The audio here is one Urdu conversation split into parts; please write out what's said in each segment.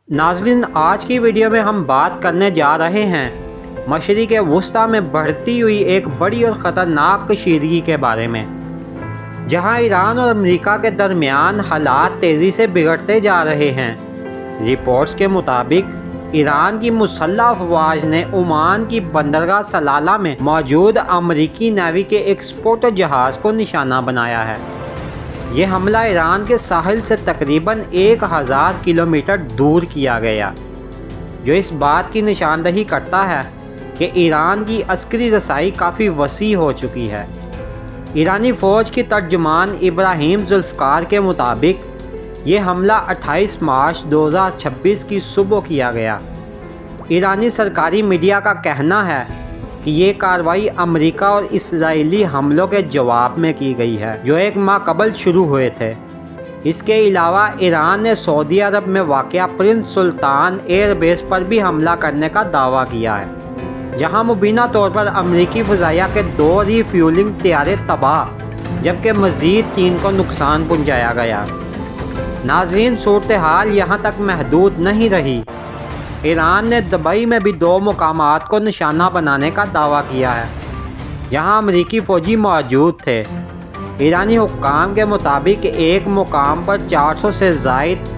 ناظرین، آج کی ویڈیو میں ہم بات کرنے جا رہے ہیں مشرق وسطیٰ میں بڑھتی ہوئی ایک بڑی اور خطرناک کشیدگی کے بارے میں، جہاں ایران اور امریکہ کے درمیان حالات تیزی سے بگڑتے جا رہے ہیں۔ رپورٹس کے مطابق ایران کی مسلح افواج نے عمان کی بندرگاہ سلالہ میں موجود امریکی نیوی کے ایک سپورٹر جہاز کو نشانہ بنایا ہے۔ یہ حملہ ایران کے ساحل سے تقریباً 1000 کلومیٹر دور کیا گیا، جو اس بات کی نشاندہی کرتا ہے کہ ایران کی عسکری رسائی کافی وسیع ہو چکی ہے۔ ایرانی فوج کی ترجمان ابراہیم ذوالفقار کے مطابق یہ حملہ 28 مارچ 2026 کی صبح کیا گیا۔ ایرانی سرکاری میڈیا کا کہنا ہے کہ یہ کارروائی امریکہ اور اسرائیلی حملوں کے جواب میں کی گئی ہے، جو ایک ماہ قبل شروع ہوئے تھے۔ اس کے علاوہ ایران نے سعودی عرب میں واقع پرنس سلطان ایئر بیس پر بھی حملہ کرنے کا دعویٰ کیا ہے، جہاں مبینہ طور پر امریکی فضائیہ کے 2 ری فیولنگ طیارے تباہ جبکہ مزید 3 کو نقصان پہنچایا گیا۔ ناظرین، صورتحال یہاں تک محدود نہیں رہی۔ ایران نے دبئی میں بھی 2 مقامات کو نشانہ بنانے کا دعویٰ کیا ہے، جہاں امریکی فوجی موجود تھے۔ ایرانی حکام کے مطابق ایک مقام پر 400 سے زائد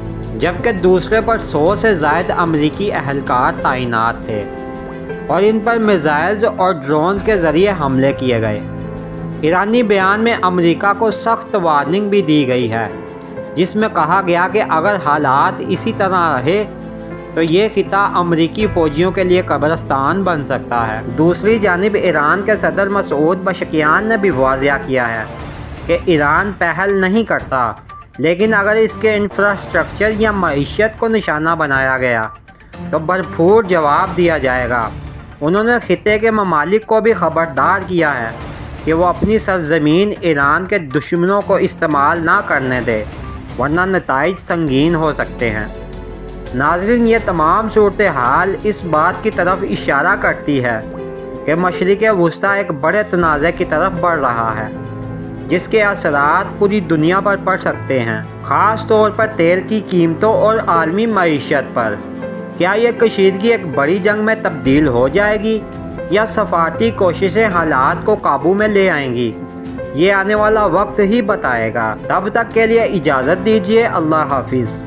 جبکہ دوسرے پر 100 سے زائد امریکی اہلکار تعینات تھے، اور ان پر میزائلز اور ڈرونز کے ذریعے حملے کیے گئے۔ ایرانی بیان میں امریکہ کو سخت وارننگ بھی دی گئی ہے، جس میں کہا گیا کہ اگر حالات اسی طرح رہے تو یہ خطہ امریکی فوجیوں کے لیے قبرستان بن سکتا ہے۔ دوسری جانب ایران کے صدر مسعود پزشکیان نے بھی واضح کیا ہے کہ ایران پہل نہیں کرتا، لیکن اگر اس کے انفراسٹرکچر یا معیشت کو نشانہ بنایا گیا تو بھرپور جواب دیا جائے گا۔ انہوں نے خطے کے ممالک کو بھی خبردار کیا ہے کہ وہ اپنی سرزمین ایران کے دشمنوں کو استعمال نہ کرنے دے، ورنہ نتائج سنگین ہو سکتے ہیں۔ ناظرین، یہ تمام صورتحال اس بات کی طرف اشارہ کرتی ہے کہ مشرق وسطیٰ ایک بڑے تنازع کی طرف بڑھ رہا ہے، جس کے اثرات پوری دنیا پر پڑ سکتے ہیں، خاص طور پر تیل کی قیمتوں اور عالمی معیشت پر۔ کیا یہ کشیدگی ایک بڑی جنگ میں تبدیل ہو جائے گی یا سفارتی کوششیں حالات کو قابو میں لے آئیں گی؟ یہ آنے والا وقت ہی بتائے گا۔ تب تک کے لیے اجازت دیجیے۔ اللہ حافظ۔